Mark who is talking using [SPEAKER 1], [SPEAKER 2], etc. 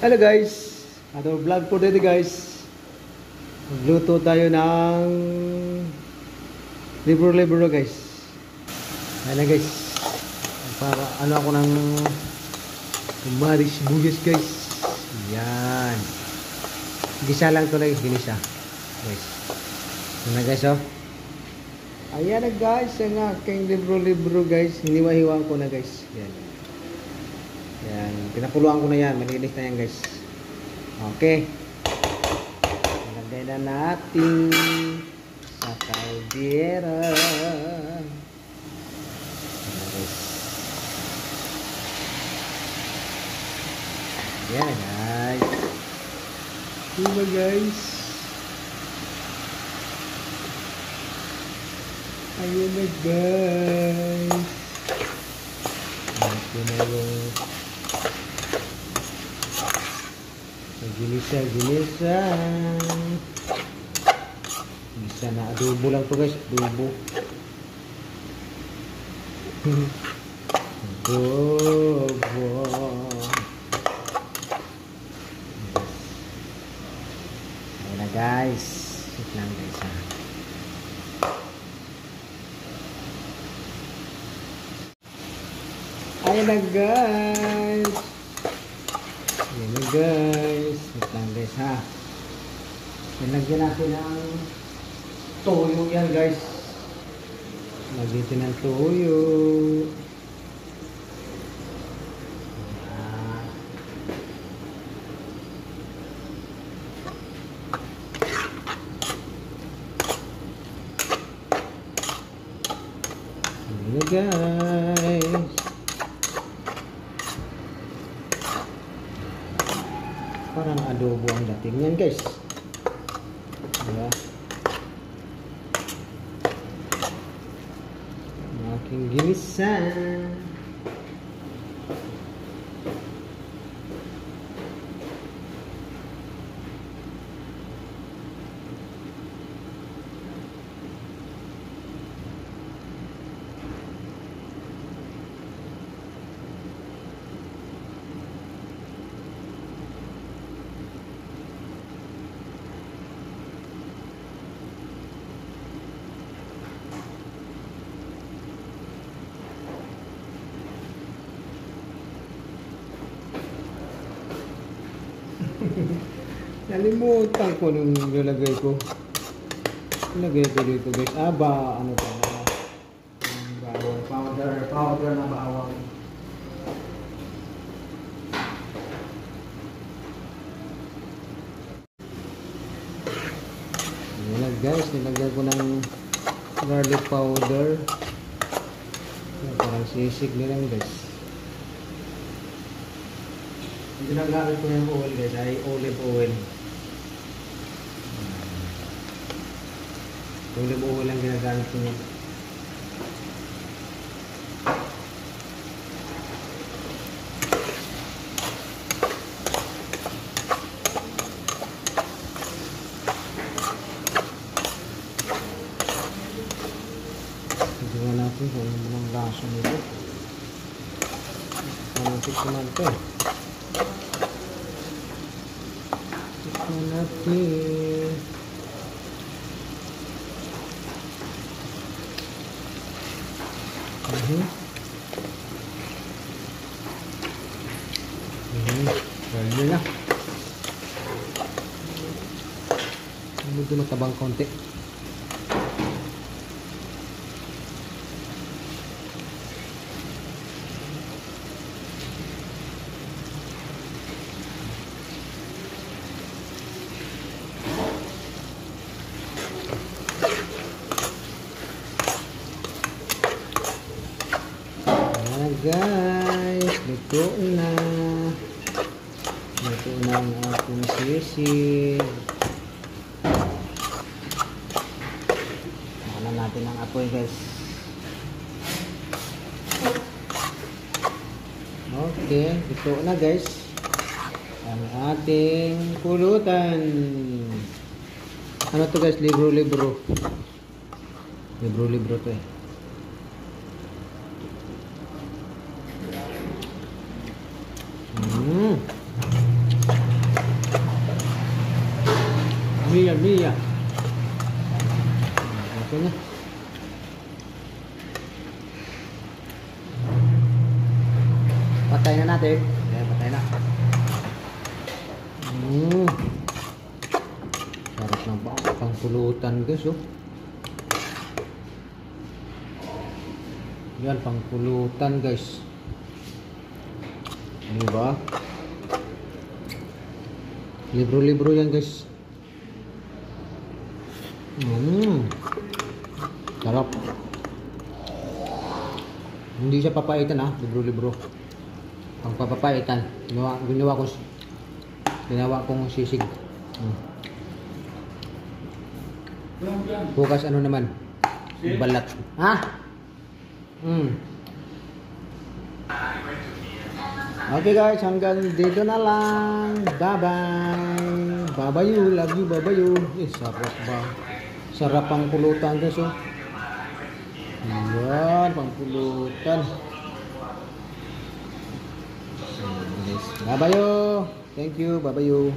[SPEAKER 1] Hello guys, ato vlog po dito guys. Magluto tayo ng libro guys. Ayan guys, para ano ako ng kamaris buyas guys. Yan, gisa lang to na ginisa guys. Ayan guys, oh. Ayan na guys, ang aking libro guys. Hiniwa-hiwaan ko na guys. Yan. Yan, pinakuluan ko na yan, malinis na yan guys. Okay, ilagay na natin sa kaldera. Yan guys. Yan guys. Diba guys? Ayan na guys. Ito na yung ginisa na adobo lang to guys, adobo. Adobo. Ayan na guys, sit lang guys ha. Ayan na guys. Ayan na guys. Wait lang guys ha. Nilagyan natin ng toyo yan guys. Lagyan natin ng toyo. Ayan na guys. Parang adobo ang dating yan guys. Diba? Ang aking ginisa. Nalimutan ko nung nilagay ko. Nilagay ko dito guys. Ano pa na? Bawang powder na bawang. Ayan guys, nilagay ko ng garlic powder. Parang sisig nilang guys. Yung ginagamit ko yung oil guys ay olive oil. Olive oil ang ginagamit ko niya. Tignan natin kung anong lasa nito. Tikman ito eh. Tikman natin. Ganyan na. Medyo matabang konti. Guys, luto na ang ating sisig. Nakalan natin ang apoy guys. Okay, luto na guys ang ating pulutan. Ano to guys? Libro to eh. Mia, Mia. Okay na. Patay na natin. Ayan, patay na. Sarap ng pangpulutan guys, oh. Yan, pangpulutan guys. Diba? Libro-libro yan guys. Sarap. Hindi siya papaitan ha, libro-libro. Ang papapaitan, ginawa kong sisig. Bukas ano naman? Balat. Ha? Okay guys, hanggang dito na lang. Bye-bye. Babayu, love you, babayu. Sarap ba? Sarap ang pulutan guys, oh. Yan, pangpulutan. Babayu. Thank you, babayu.